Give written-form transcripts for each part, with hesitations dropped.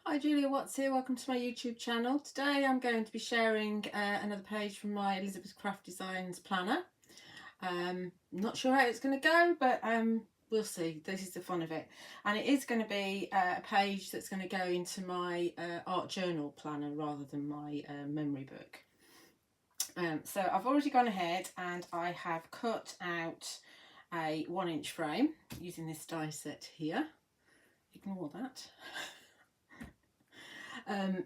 Hi Julia Watts here, welcome to my YouTube channel. Today I'm going to be sharing another page from my Elizabeth Craft Designs planner. Not sure how it's going to go, but we'll see. This is the fun of it. And it is going to be a page that's going to go into my art journal planner rather than my memory book. So I've already gone ahead and I have cut out a 1-inch frame using this die set here. Ignore that. And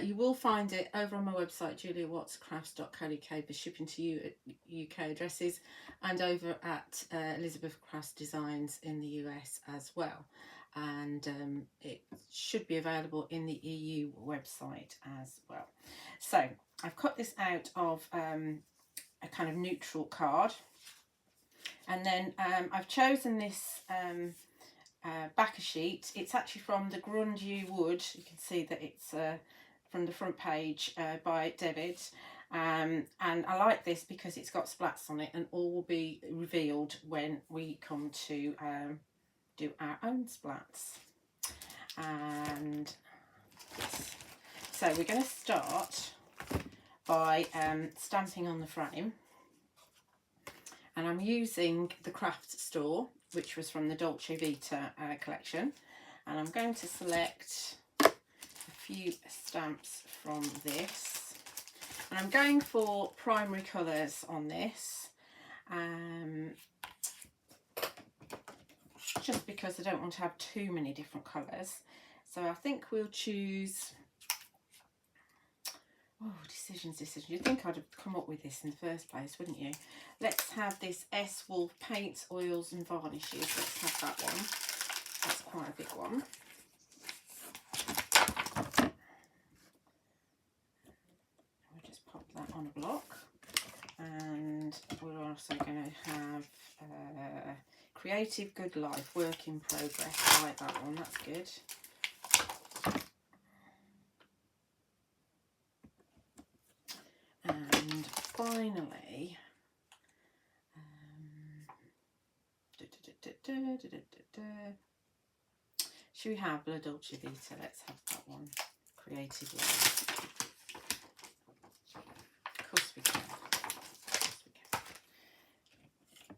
you will find it over on my website juliawattscrafts.co.uk for shipping to UK addresses, and over at Elizabeth Crafts Designs in the US as well, and it should be available in the EU website as well. So I've cut this out of a kind of neutral card, and then I've chosen this backer sheet. It's actually from the Grungy wood. You can see that it's from the front page by David, and I like this because it's got splats on it, and all will be revealed when we come to do our own splats. And so we're going to start by stamping on the frame, and I'm using the Craftstore, which was from the Dolce Vita collection, and I'm going to select a few stamps from this, and I'm going for primary colours on this, just because I don't want to have too many different colours. So I think we'll choose, oh, decisions. You'd think I'd have come up with this in the first place, wouldn't you? Let's have this S Wolf Paints, Oils and Varnishes. Let's have that one. That's quite a big one. We'll just pop that on a block. And we're also going to have Creative Good Life, Work in Progress. I like that one, that's good. And finally, should we have La Dolce Vita? Let's have that one. Creative Life. Of course we can.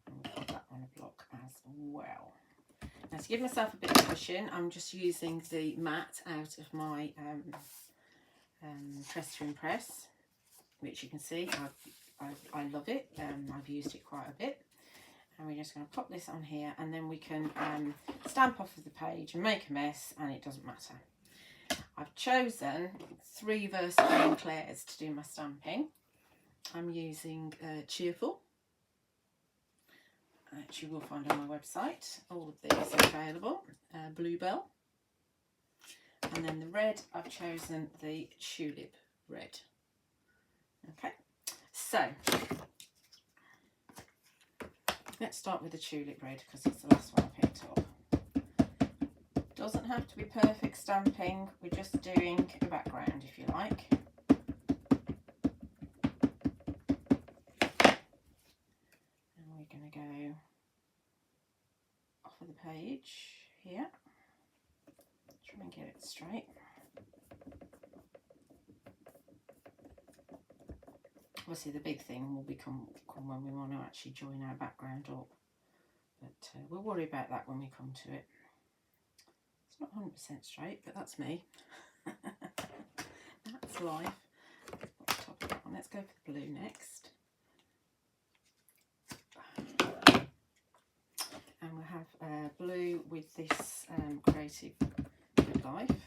And we'll put that on a block as well. Now, to give myself a bit of cushion, I'm just using the matte out of my Press to Impress, which you can see I love it. I've used it quite a bit, and we're just going to pop this on here, and then we can stamp off of the page and make a mess, and it doesn't matter. I've chosen 3 Versafine Clairs to do my stamping. I'm using Cheerful, which you will find on my website. All of these are available. Belle, and then the red, I've chosen the Tulip red. Okay, so let's start with the Tulip red because it's the last one I picked up. Doesn't have to be perfect stamping, we're just doing a background if you like. And we're going to go off of the page here, try and get it straight. Obviously the big thing will come when we want to actually join our background up, but we'll worry about that when we come to it. It's not 100% straight, but that's me. That's life. Top of that one. Let's go for the blue next. And we'll have blue with this Creative Good Life.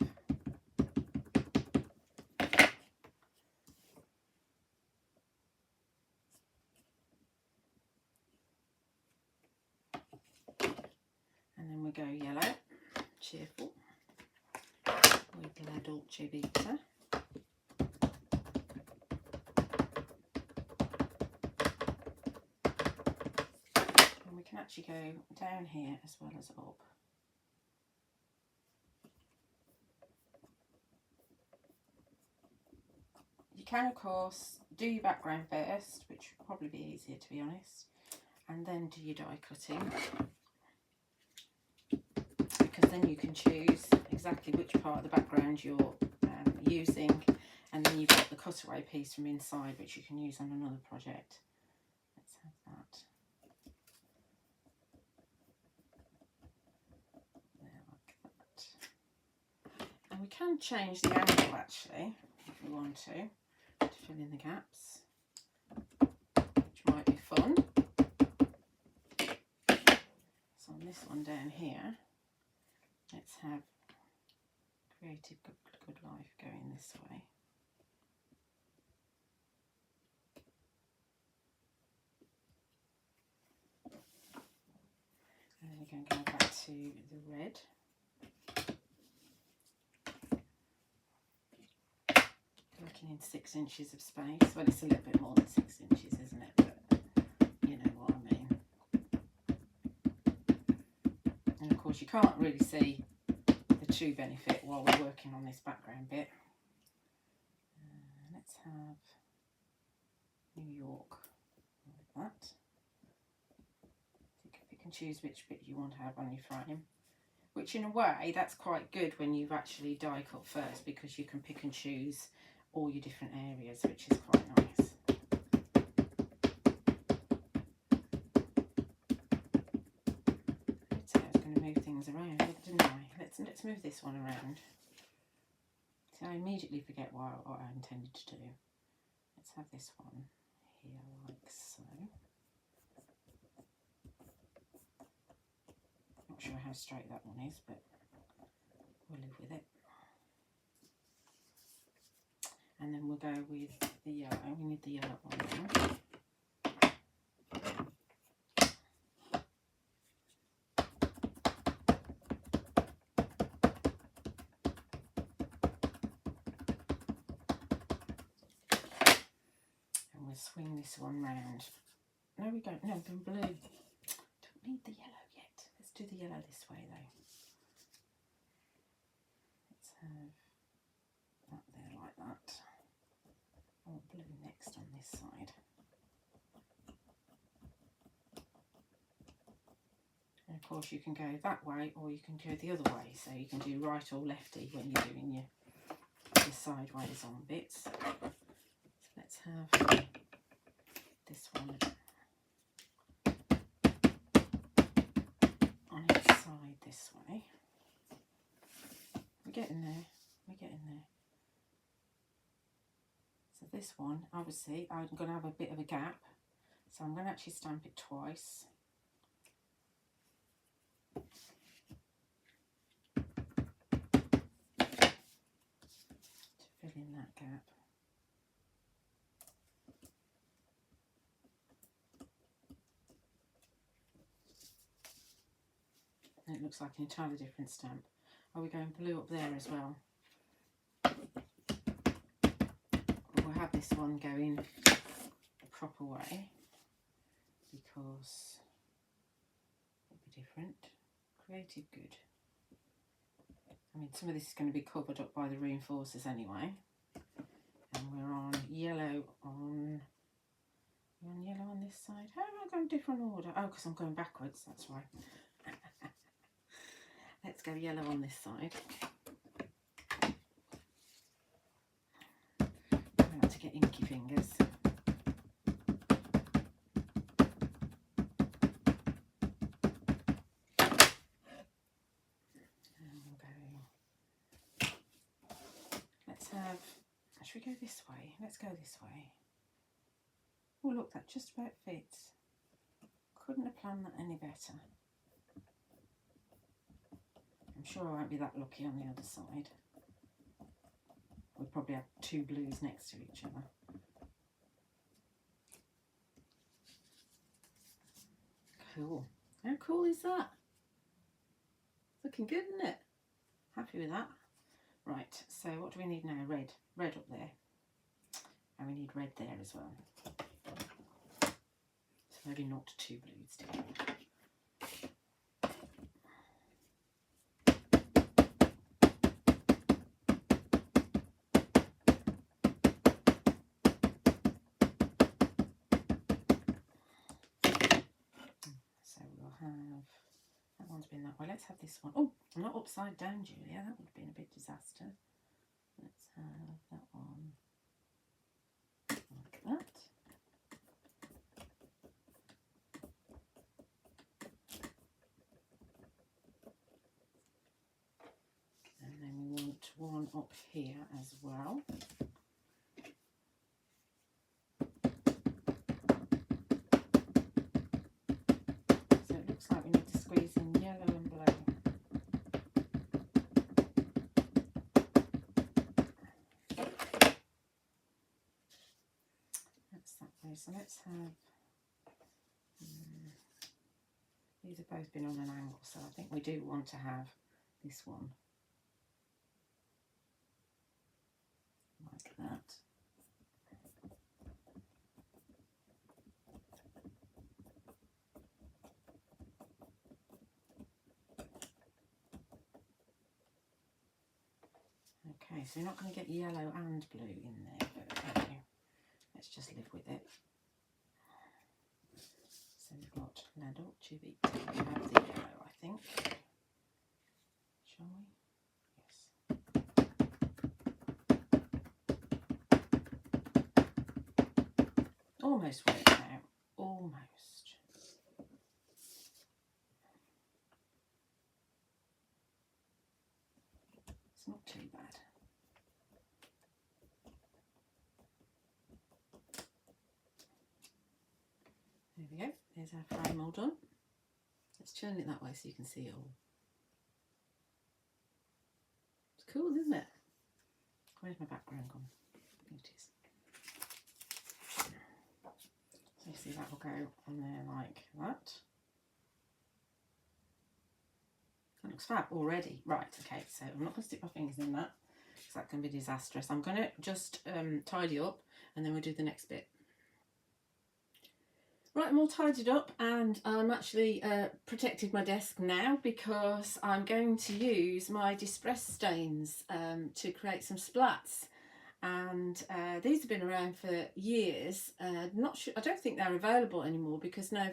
And then we go yellow, Cheerful, with La Dolce Vita. And we can actually go down here as well as up. You can, of course, do your background first, which would probably be easier to be honest, and then do your die cutting, because then you can choose exactly which part of the background you're using, and then you've got the cutaway piece from inside which you can use on another project. Let's have that. There, like that. And we can change the angle actually if we want to fill in the gaps, which might be fun. So on this one down here, let's have Creative Good Life going this way. And then we're going to go back to the red. Working in 6 inches of space. Well, it's a little bit more than 6 inches, isn't it? But you know what I mean. And of course you can't really see the true benefit while we're working on this background bit. Let's have New York like that. You can choose which bit you want to have on your frame, which in a way that's quite good when you've actually die cut first, because you can pick and choose all your different areas, which is quite nice. I was going to move things around, didn't I? Let's move this one around. So I immediately forget what I intended to do. Let's have this one here like so. Not sure how straight that one is, but we'll live with it. And then we'll go with the yellow. We need the yellow one now. And we'll swing this one round. No, we don't. No, the blue. Don't need the yellow yet. Let's do the yellow this way though. Let's have that there like that. Or blue next on this side. And of course you can go that way or you can go the other way, so you can do right or lefty when you're doing your sideways on bits. So let's have this one on its side this way. We're getting there, we're getting there. So this one, obviously, I'm going to have a bit of a gap, so I'm going to actually stamp it twice. To fill in that gap. And it looks like an entirely different stamp. Are we going blue up there as well? We'll have this one going the proper way because it'll be different. Creative Good. I mean, some of this is going to be covered up by the reinforcers anyway. And we're on yellow on... We're on yellow on this side. How am I going different order? Oh, because I'm going backwards, that's why. Let's go yellow on this side. I like to get inky fingers. Should we go this way? Let's go this way. Oh look, that just about fits. Couldn't have planned that any better. I'm sure I won't be that lucky on the other side. We'll probably have two blues next to each other. Cool. How cool is that? Looking good, isn't it? Happy with that. Right, so what do we need now? Red. Red up there. And we need red there as well. So maybe not two blues together. So we'll have that one one's been that way. Let's have this one. Oh, not upside down, Julia. That would have been a big disaster. Let's have that one like that. And then we want one up here as well. So it looks like we need to squeeze in yellow and blue. That's that way. So let's have, these have both been on an angle, so I think we do want to have this one like that. Okay, so you're not going to get yellow and blue in there, but okay, let's just live with it. So we've got la dolce vita, we have the yellow, I think. Shall we? Yes. Almost worked out, almost. It's not too bad. There we go, there's our frame all done. Let's turn it that way so you can see it all. It's cool, isn't it? Where's my background gone? Here it is. So you see that will go on there like that. That looks fab already. Right, okay, so I'm not going to stick my fingers in that because that can be disastrous. I'm going to just tidy up and then we'll do the next bit. Right, I'm all tidied up and I'm actually protected my desk now because I'm going to use my distress stains to create some splats. And these have been around for years. Not sure, I don't think they're available anymore because now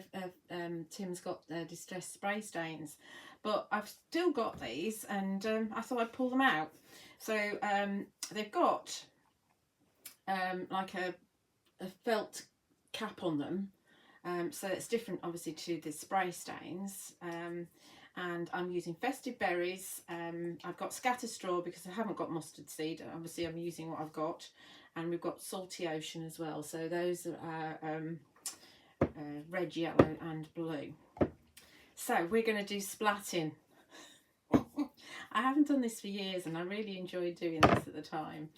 Tim's got distress spray stains. But I've still got these and I thought I'd pull them out. So they've got like a felt cap on them. So it's different obviously to the spray stains, and I'm using Festive berries. I've got scatter straw because I haven't got mustard seed, obviously I'm using what I've got, and we've got salty ocean as well, so those are red, yellow and blue. So we're going to do splatting. I haven't done this for years and I really enjoyed doing this at the time,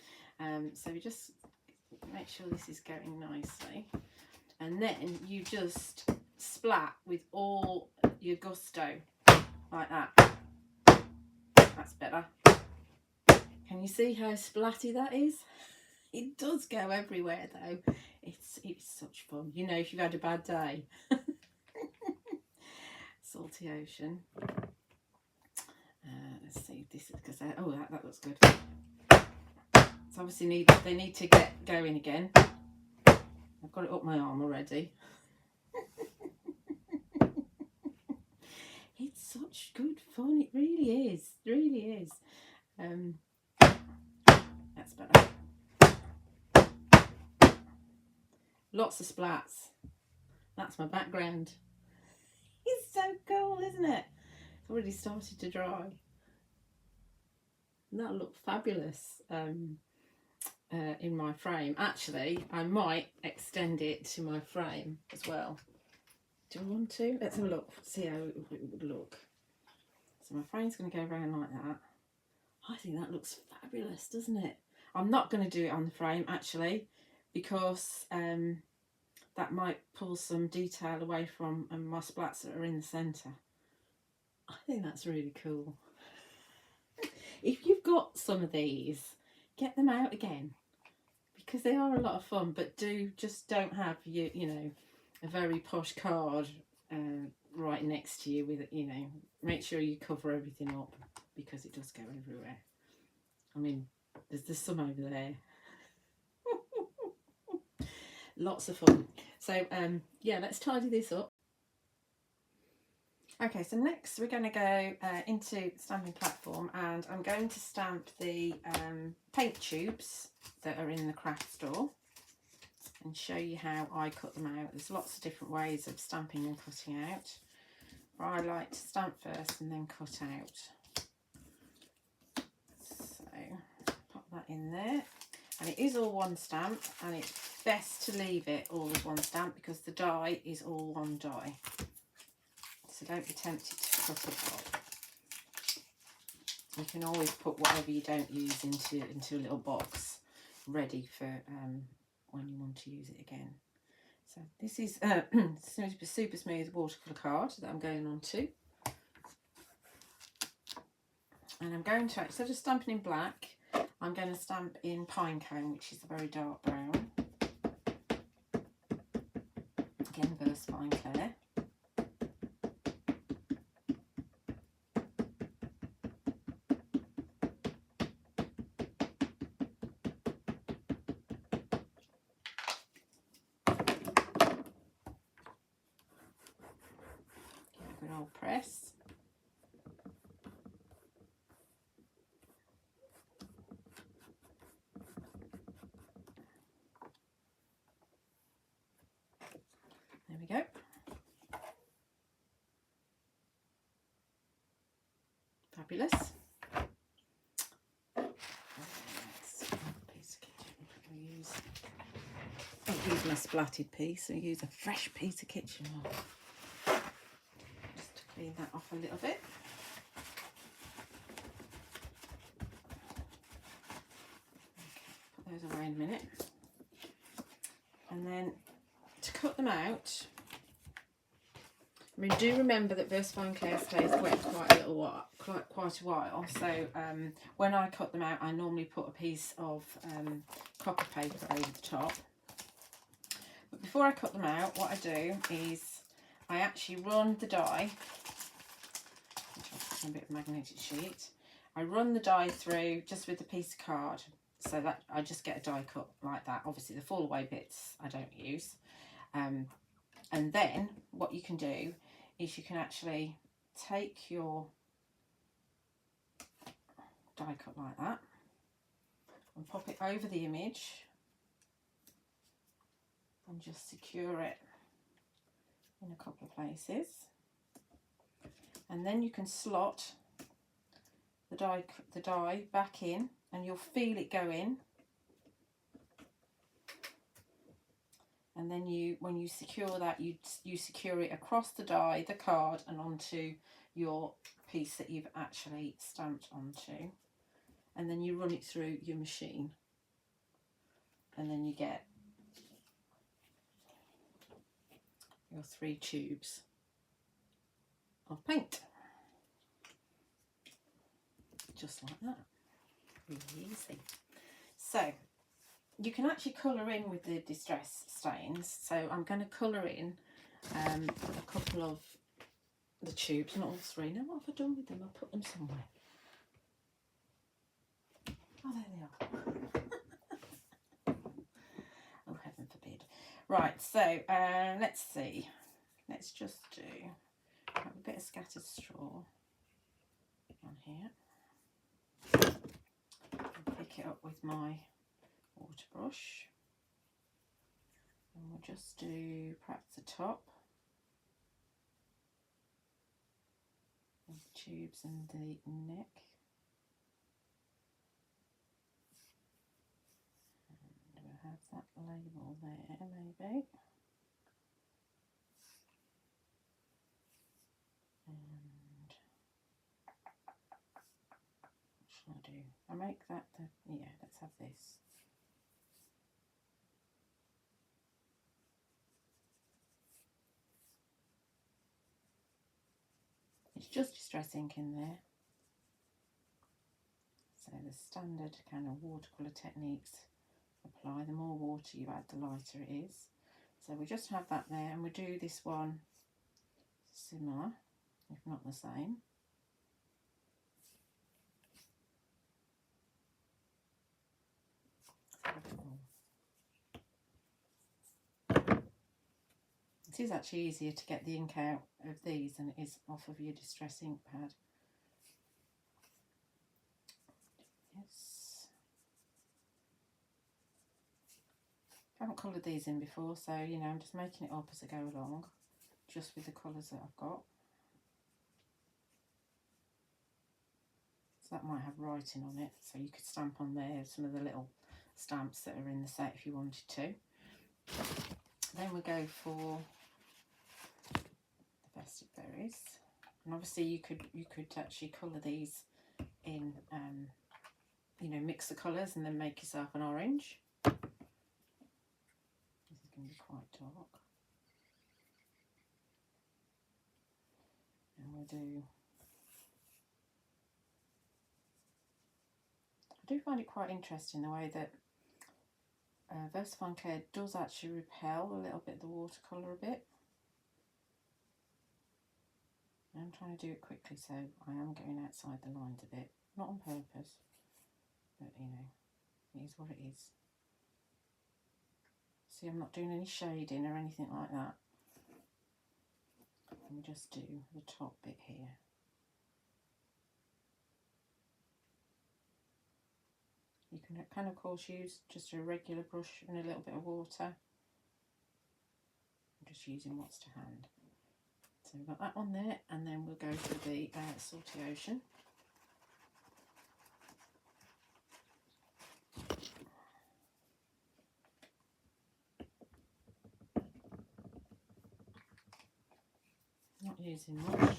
so we just make sure this is going nicely. And then you just splat with all your gusto, like that. That's better. Can you see how splatty that is? It does go everywhere though. It's such fun. You know, if you've had a bad day. Salty ocean. Let's see if this is, because oh, that looks good. So obviously they need to get going again. I've got it up my arm already. It's such good fun. It really is. It really is. That's better. Lots of splats. That's my background. It's so cool, isn't it? It's already started to dry. And that'll look fabulous. In my frame. Actually, I might extend it to my frame as well. Do I want to? Let's have a look, see how it would look. So my frame's going to go around like that. I think that looks fabulous, doesn't it? I'm not going to do it on the frame actually, because that might pull some detail away from my splats that are in the centre. I think that's really cool. If you've got some of these, get them out again, because they are a lot of fun, but just don't have you know, a very posh card right next to you with, you know, make sure you cover everything up because it does go everywhere. I mean, there's some over there. Lots of fun. So yeah, let's tidy this up. Okay, so next we're going to go into the stamping platform, and I'm going to stamp the paint tubes that are in the craft store and show you how I cut them out. There's lots of different ways of stamping and cutting out, but I like to stamp first and then cut out. So pop that in there, and it is all one stamp, and it's best to leave it all as one stamp because the die is all one die. So don't be tempted to cut it up. You can always put whatever you don't use into a little box ready for when you want to use it again. So this is super smooth watercolour card that I'm going on to. And I'm going to, instead of stamping in black, I'm going to stamp in Pinecone, which is a very dark brown. Again, Versafine Clair. Good old press. There we go. Fabulous. I'll use my splatted piece, so use a fresh piece of kitchen roll. Just to clean that off a little bit. Okay, put those away in a minute. And then to cut them out, I mean, do remember that Versafine Clair stays wet quite a while. So when I cut them out, I normally put a piece of copper paper over the top. But before I cut them out, what I do is I actually run the die, which I'll put a bit of magnetic sheet. I run the die through just with a piece of card, so that I just get a die cut like that. Obviously, the fall away bits I don't use. And then what you can do is you can actually take your die cut like that and pop it over the image and just secure it in a couple of places. And then you can slot the die back in, and you'll feel it go in. And then when you secure that, you secure it across the die, the card, and onto your piece that you've actually stamped onto. And then you run it through your machine. And then you get your 3 tubes of paint. Just like that. Really easy. So you can actually colour in with the distress stains. So I'm going to colour in a couple of the tubes, not all 3. Now what have I done with them? I put them somewhere. Oh, there they are. Oh, heaven forbid. Right, so let's see. Let's just have a bit of scattered straw on here. I'll pick it up with my water brush, and we'll just do perhaps the top of the tubes and the neck. And we'll have that label there, maybe. And what shall I do? I make that yeah, let's have this. It's just distress ink in there. So the standard kind of watercolour techniques apply. The more water you add, the lighter it is. So we just have that there, and we do this one similar, if not the same. is actually easier to get the ink out of these than it is off of your Distress ink pad. Yes. I haven't coloured these in before, so you know, I'm just making it up as I go along, just with the colours that I've got. So that might have writing on it, so you could stamp on there some of the little stamps that are in the set if you wanted to. Then we go for the Festive berries, and obviously you could actually colour these in, you know, mix the colours and then make yourself an orange. This is going to be quite dark, and we'll do. I do find it quite interesting the way that Versafine Clair does actually repel a little bit of the watercolour a bit. I'm trying to do it quickly, so I am going outside the lines a bit, not on purpose, but you know, it is what it is. See, I'm not doing any shading or anything like that. Let me just do the top bit here. You can of course use just a regular brush and a little bit of water. I'm just using what's to hand. So we've got that one there, and then we'll go for the Salty Ocean. Not using much.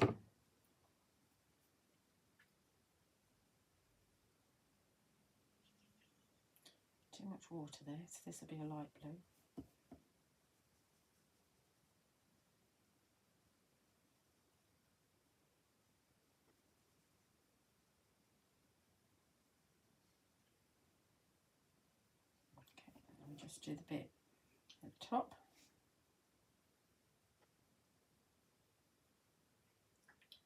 Too much water there, so this will be a light blue. Okay, let me just do the bit at the top.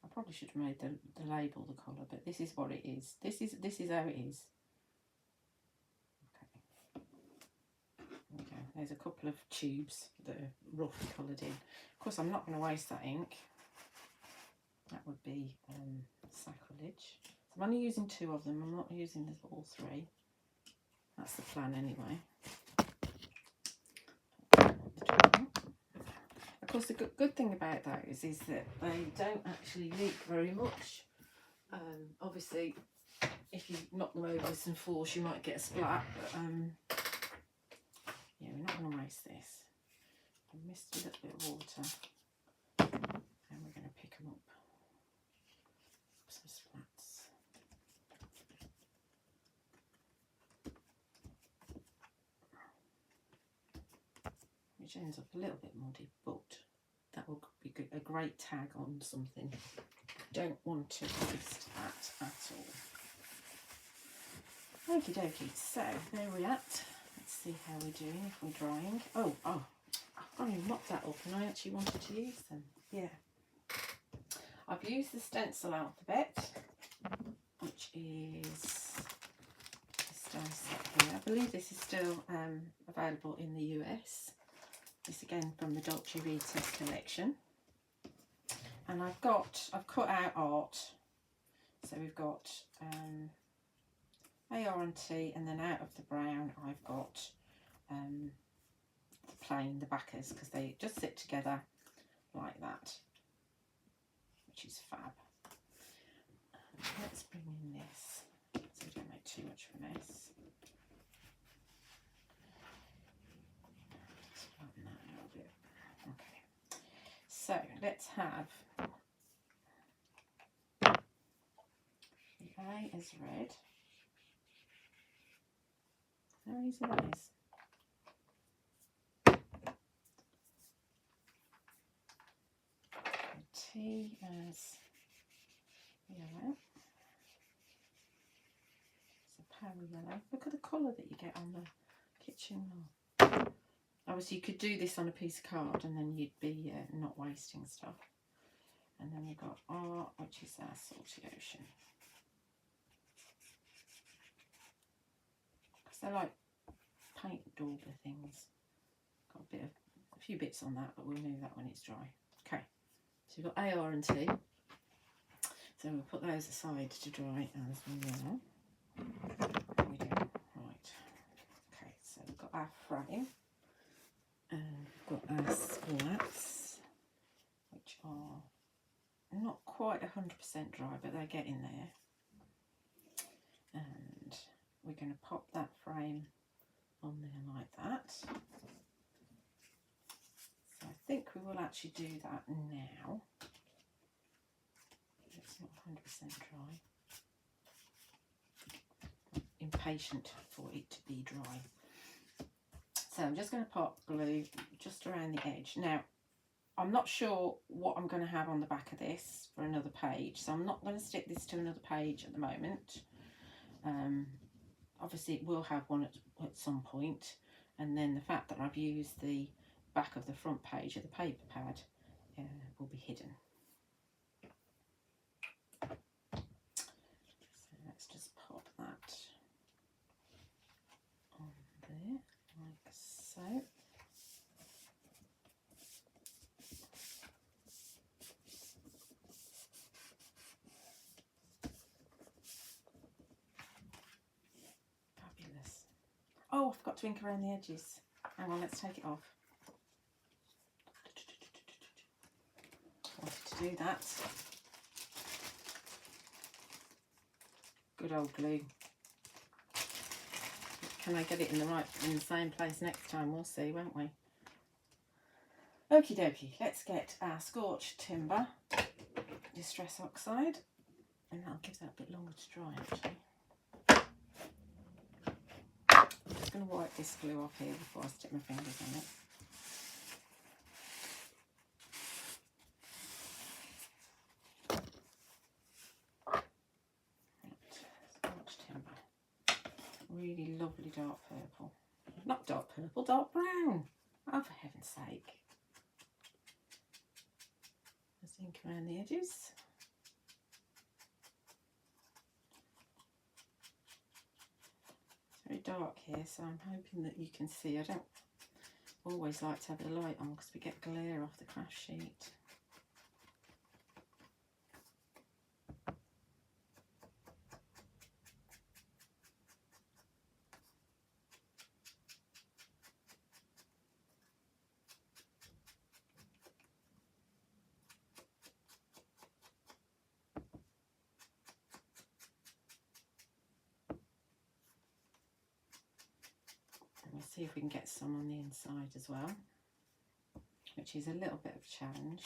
I probably should have made the label the colour, but this is what it is. This is how it is. Okay, there's a couple of tubes that are roughly coloured in. Of course, I'm not going to waste that ink. That would be sacrilege. So I'm only using 2 of them. I'm not using all 3. That's the plan anyway. Of course, the good thing about those is that they don't actually leak very much. Obviously, if you knock them over with some force, you might get a splat. But yeah, we're not going to waste this. I missed a little bit of water, and we're going to pick them up. Some splats. Which ends up a little bit muddy, but that will be a great tag on something. Don't want to waste that at all. Okie dokie, so there we're at. Let's see how we're doing, if we're drying. Oh, I've gone and mopped that up, and I actually wanted to use them. Yeah. I've used the Stencil Alphabet, which is this dice set here. I believe this is still available in the US. This again from the Dolce Vita collection. And I've cut out art. So we've got AR&T, and then out of the brown I've got the plain, the backers, because they just sit together like that, which is fab. Let's bring in this so we don't make too much of a mess. Just flatten that out a bit. Okay, so let's have the A is red. How easy that is. The T as yellow. It's a power yellow. Look at the colour that you get on the kitchen wall. Obviously you could do this on a piece of card and then you'd be not wasting stuff. And then we've got R, which is our Salty Ocean. Because they're like paint dauber things. Got a few bits on that, but we'll move that when it's dry. Okay, so we've got A, R and T. So we'll put those aside to dry as well. We do. Right. Okay, so we've got our frame and we've got our slats, which are not quite 100% dry, but they're getting there. And we're going to pop that frame on there like that. So I think we will actually do that now. It's not 100% dry. I'm impatient for it to be dry. So I'm just going to pop glue just around the edge. Now, I'm not sure what I'm going to have on the back of this for another page, so I'm not going to stick this to another page at the moment. Obviously it will have one at some point, and then the fact that I've used the back of the front page of the paper pad will be hidden. So let's just pop that on there like so. Oh, I forgot to ink around the edges. Hang on, let's take it off. Wanted to do that. Good old glue. Can I get it in the same place next time? We'll see, won't we? Okie dokie, let's get our scorched timber distress oxide, and that'll give that a bit longer to dry actually. I'm just going to wipe this glue off here before I stick my fingers on it. Right, scorched timber. Really lovely dark purple. Not dark purple, dark brown. Oh, for heaven's sake. Just ink around the edges. Very dark here, so I'm hoping that you can see. I don't always like to have the light on because we get glare off the craft sheet. We'll see if we can get some on the inside as well, which is a little bit of a challenge.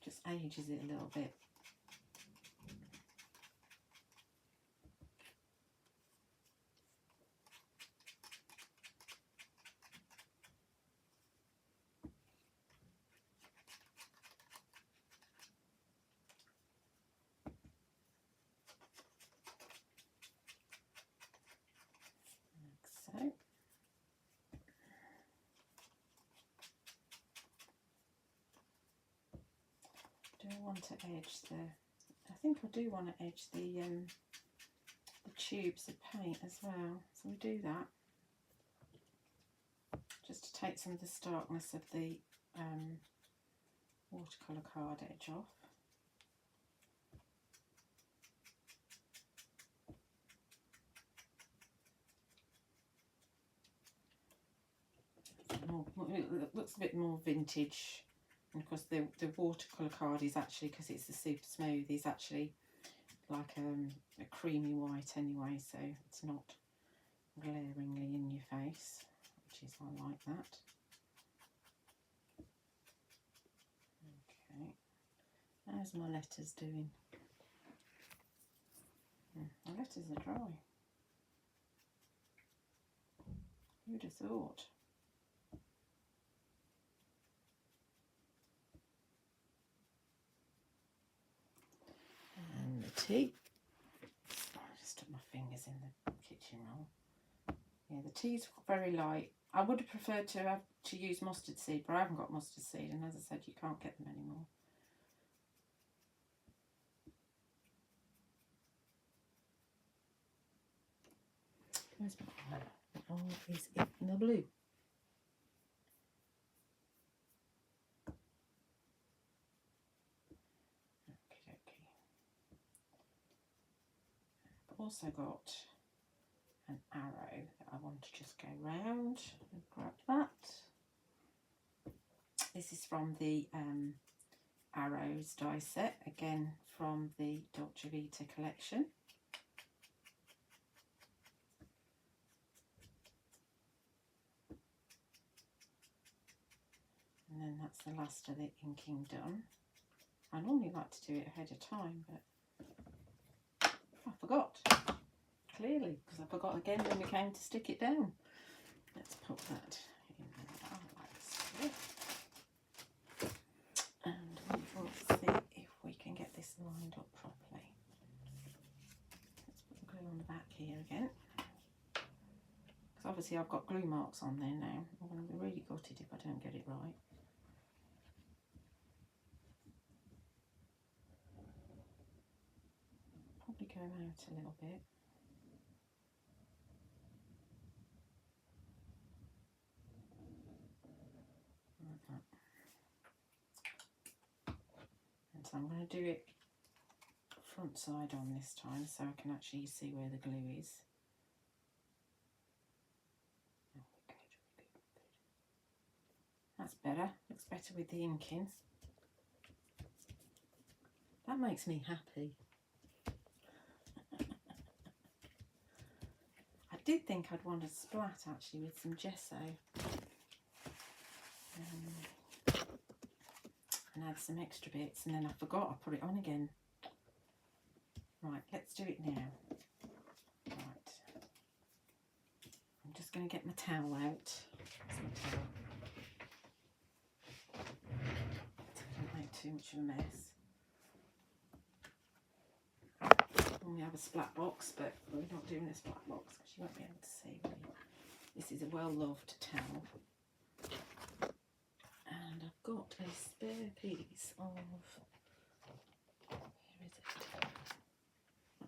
Just ages it a little bit. Do I want to edge the? I think I do want to edge the tubes of paint as well. So we do that just to take some of the starkness of the watercolour card edge off. It looks a bit more vintage, and of course the watercolour card is actually, because it's the super smooth, is actually like a creamy white anyway, so it's not glaringly in your face, which is, I like that. Okay, how's my letters doing? My letters are dry. Who'd have thought? And the tea. I just stuck my fingers in the kitchen roll. Yeah, the tea's very light. I would have preferred to use mustard seed, but I haven't got mustard seed, and as I said, you can't get them anymore. Where's my eye? My eye is in the blue. Okay. I've also got an arrow that I want to just go round and grab that. This is from the Arrows die set, again from the Dolce Vita collection. And then that's the last of the inking done. I normally like to do it ahead of time, but I forgot. Clearly, because I forgot again when we came to stick it down. Let's put that in there like so. And we will see if we can get this lined up properly. Let's put the glue on the back here again. Because obviously I've got glue marks on there now. I'm going to be really gutted if I don't get it right. Probably go out a little bit. Like that. And so I'm going to do it front side on this time so I can actually see where the glue is. That's better, looks better with the inking. That makes me happy. I did think I'd want to splat actually with some gesso and add some extra bits, and then I forgot I put it on again. Right, let's do it now. Right, I'm just going to get my towel out. That's my towel. So I don't make too much of a mess. We have a splat box, but we're not doing a splat box because you won't be able to see. This is a well-loved towel. And I've got a spare piece of, where is it? Oh,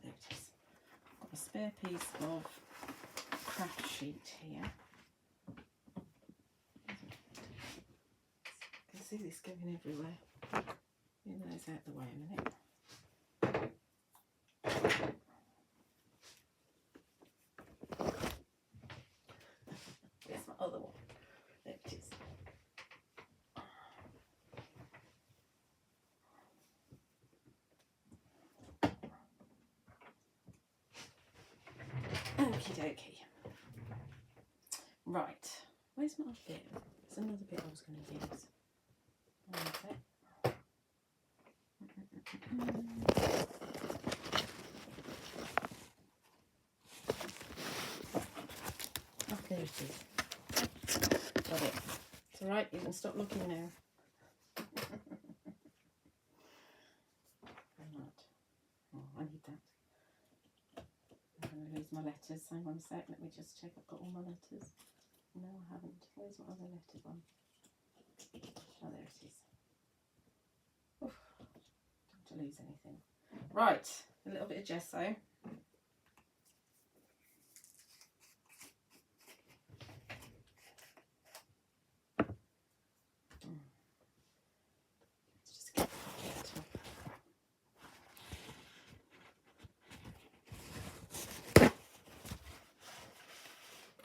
there it is. I've got a spare piece of craft sheet here. You can see this going everywhere. Move those out the way a minute. Where's my other one? There it is. Okie dokie. Right, where's my other bit? There's another bit I was going to use. Okay. Oh, there it is. Got it. It's alright, you can stop looking now. Right. Oh, I need that. I'm going to lose my letters. Hang on a sec, let me just check I've got all my letters. No, I haven't. Where's my other letter one? Oh, there it is. Oof. Don't want to lose anything. Right, a little bit of gesso. Let's just get the top.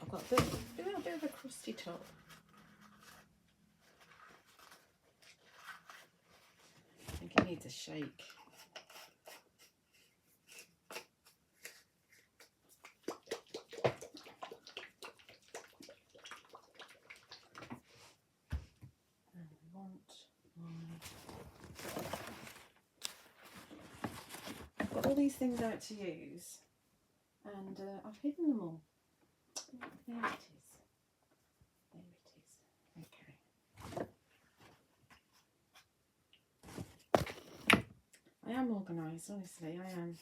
I've got a bit of a crusty top. I think it needs a shake. And we want I've got all these things out to use, and I've hidden them all. There it is. There it is. Okay. I am organised, honestly, I am.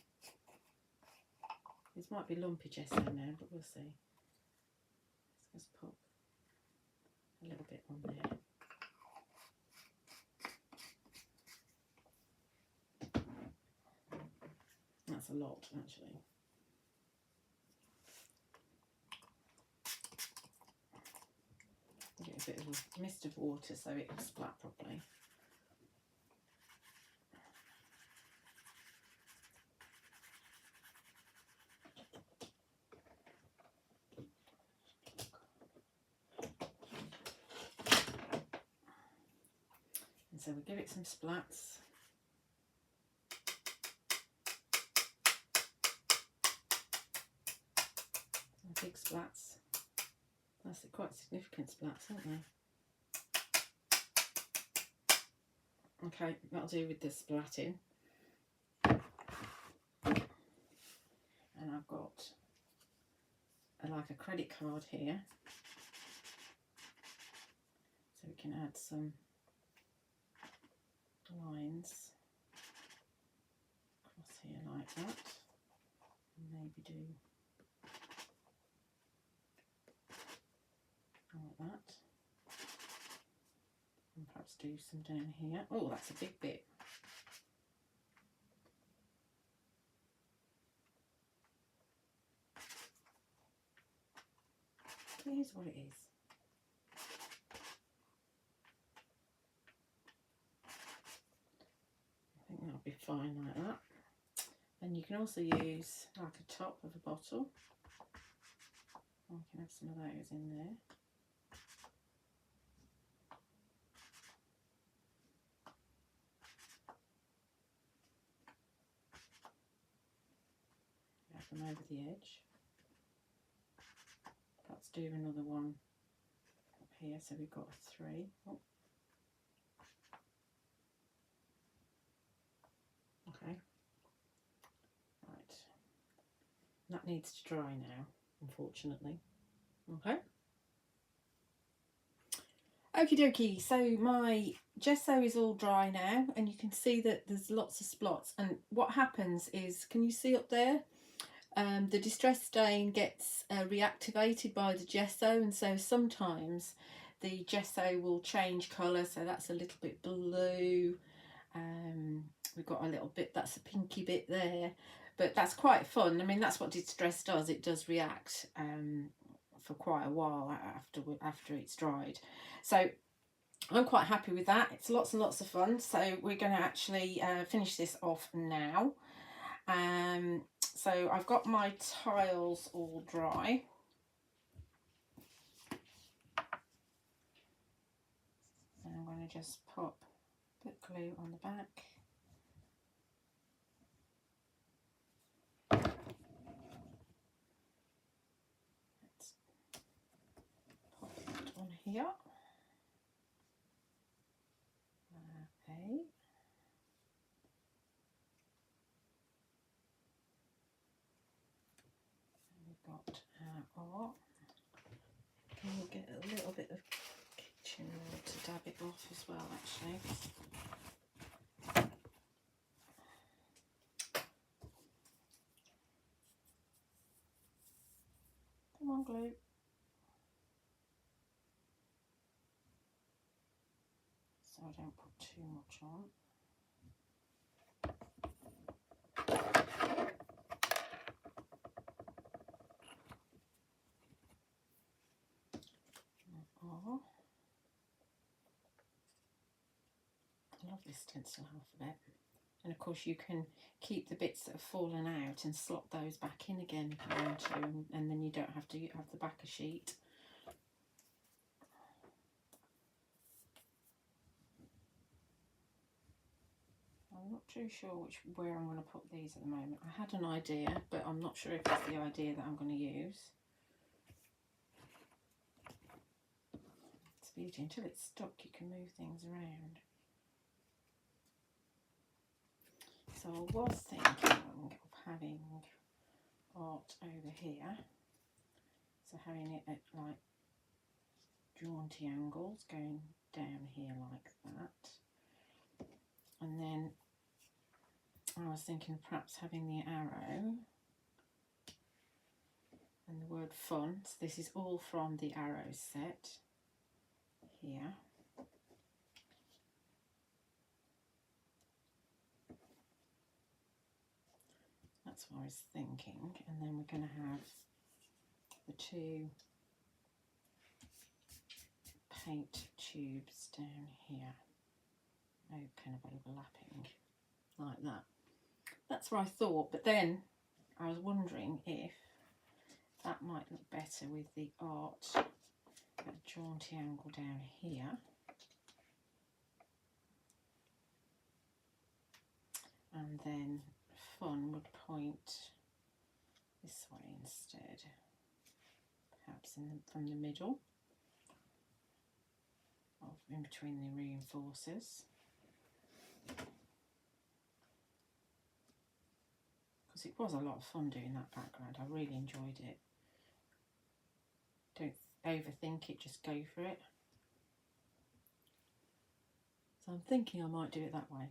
This might be lumpy gesso now, but we'll see. Let's just pop a little bit on there. That's a lot, actually. bit of a mist of water so it will splat properly. And so we give it some splats. Big splats. That's quite significant splats, aren't they? Okay, that'll do with the splatting. And I've got like a credit card here, so we can add some lines across here like that, and maybe do like that, and perhaps do some down here. Oh, that's a big bit. Here's what it is. I think that'll be fine like that. And you can also use like a top of a bottle. I can have some of those in there. Have them over the edge. Let's do another one up here, so we've got a 3. Oh. Okay. Right. That needs to dry now, unfortunately. Okay. Okie dokie, so my gesso is all dry now, and you can see that there's lots of spots. And what happens is, can you see up there? The distress stain gets reactivated by the gesso, and so sometimes the gesso will change colour. So that's a little bit blue. We've got a little bit, that's a pinky bit there, but that's quite fun. I mean, that's what distress does. It does react for quite a while after it's dried. So I'm quite happy with that. It's lots and lots of fun. So we're going to actually finish this off now. So I've got my tiles all dry. And I'm going to just pop a bit of glue on the back. Let's pop that on here. Okay. Got our, can we get a little bit of kitchen roll to dab it off as well, actually. Come on, glue. So I don't put too much on. I love this Stencil Alphabet. And of course you can keep the bits that have fallen out and slot those back in again if you want to, and then you don't have to have the back a sheet. I'm not too sure where I'm going to put these at the moment. I had an idea, but I'm not sure if it's the idea that I'm going to use. It's beauty. Until it's stuck, you can move things around. So I was thinking of having art over here. So having it at like jaunty angles, going down here like that. And then I was thinking of perhaps having the arrow and the word fun. So this is all from the arrow set here. That's what I was thinking. And then we're going to have the 2 paint tubes down here, kind of overlapping like that. That's what I thought, but then I was wondering if that might look better with the art at a jaunty angle down here. And then fun would point this way instead, perhaps from the middle, in between the reinforcers. Because it was a lot of fun doing that background, I really enjoyed it. Don't overthink it, just go for it. So I'm thinking I might do it that way.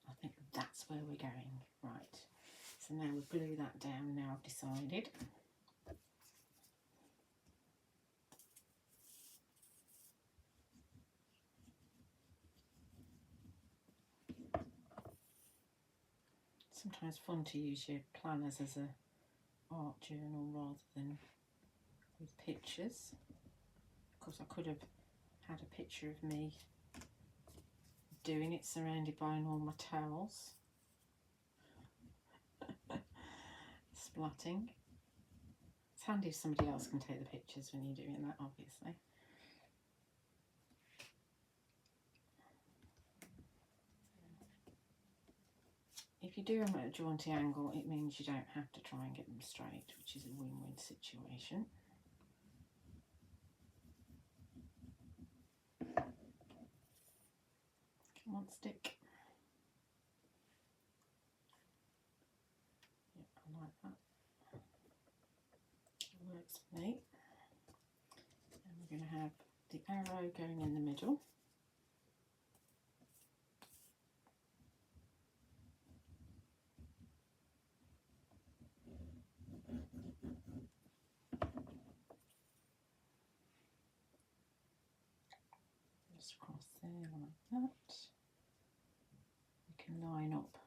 I think that's where we're going. Right, so now we've glued that down, now I've decided. Sometimes fun to use your planners as a art journal rather than with pictures. Of course, I could have had a picture of me doing it surrounded by all my towels. Splatting. It's handy if somebody else can take the pictures when you're doing that, obviously. If you do them at a jaunty angle, it means you don't have to try and get them straight, which is a win-win situation. Come on, stick. Yep, I like that. It works for me. And we're going to have the arrow going in the middle. Just across there like that. We can line up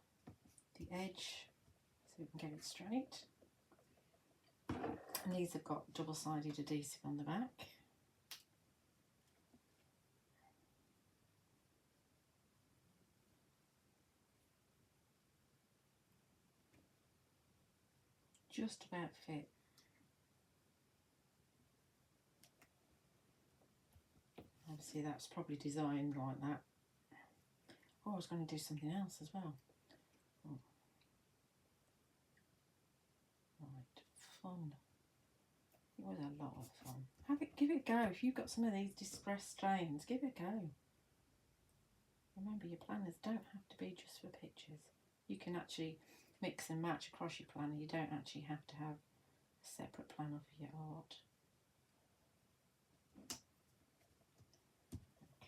the edge so we can get it straight. And these have got double-sided adhesive on the back. Just about fit. Obviously that's probably designed like that. Oh, I was going to do something else as well. Oh. Right, fun. It was a lot of fun. Give it a go. If you've got some of these distressed strains, give it a go. Remember, your planners don't have to be just for pictures. You can actually mix and match across your planner. You don't actually have to have a separate planner for your art.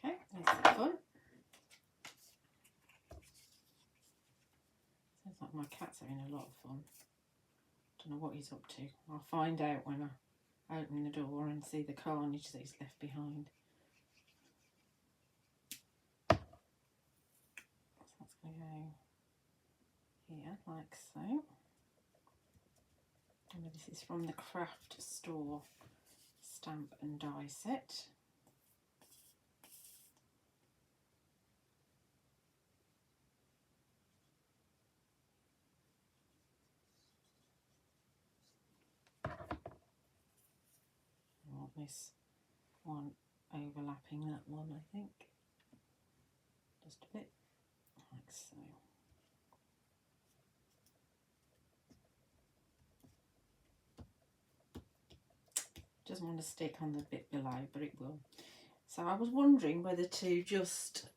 Okay, that's fun. Sounds like my cat's having a lot of fun. Don't know what he's up to. I'll find out when I open the door and see the carnage that he's left behind. So that's going to go here, like so. And this is from the Craftstore stamp and die set. I want this one overlapping that one, I think. Just a bit, like so. Doesn't want to stick on the bit below, but it will. So I was wondering whether to just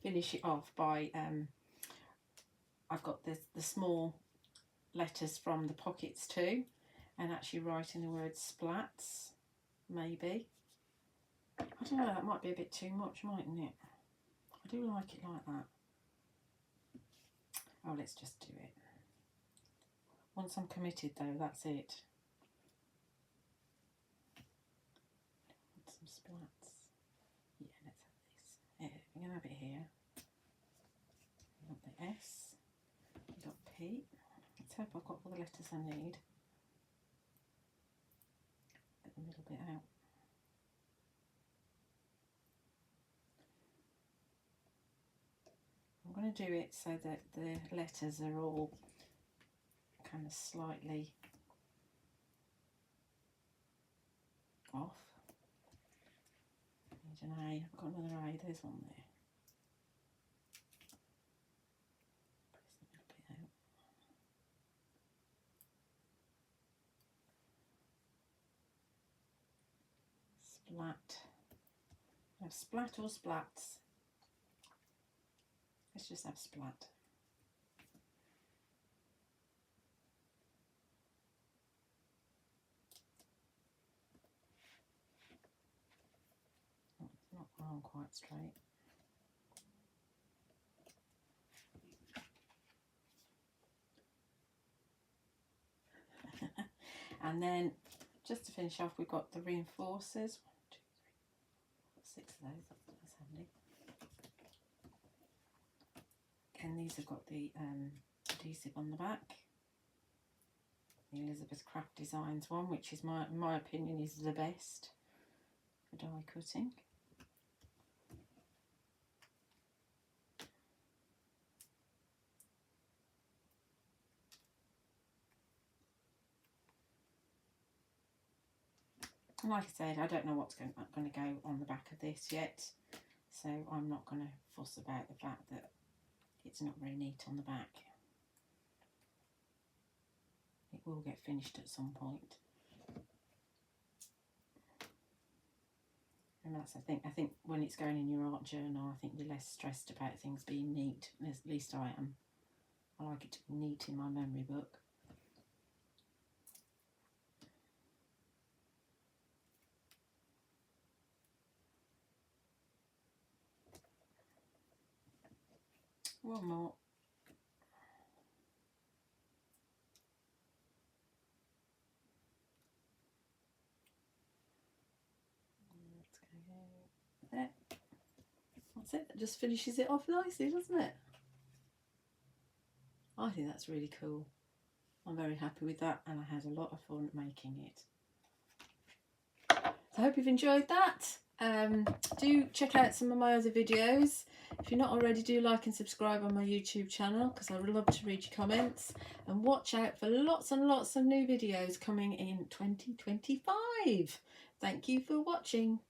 finish it off by, I've got the small letters from the pockets too, and actually writing the word splats, maybe. I don't know, that might be a bit too much, mightn't it? I do like it like that. Oh, let's just do it. Once I'm committed though, that's it. Some splats. Yeah, let's have this. Yeah, we're going to have it here. We've got the S. We've got P. Let's hope I've got all the letters I need. Get the middle bit out. to do it so that the letters are all kind of slightly off. Need an A. I've got another A. There's one there. Press the middle bit out. Splat. Have splat or splats? Let's just have splat. Oh, it's not on quite straight. And then just to finish off, we've got the reinforcers. 1, 2, 3, 4, 6 of those. That's handy. And these have got the adhesive on the back. The Elizabeth Craft Designs one, which is in my opinion is the best for die cutting. And like I said, I don't know what's going to go on the back of this yet, so I'm not going to fuss about the fact that it's not very neat on the back. It will get finished at some point. And that's, I think when it's going in your art journal, I think you're less stressed about things being neat. At least I am. I like it to be neat in my memory book. One more. Let's go there. That's it. That just finishes it off nicely, doesn't it? I think that's really cool. I'm very happy with that, and I had a lot of fun making it. So I hope you've enjoyed that. Do check out some of my other videos. If you're not already, do like and subscribe on my YouTube channel, because I would love to read your comments, and watch out for lots and lots of new videos coming in 2025. Thank you for watching.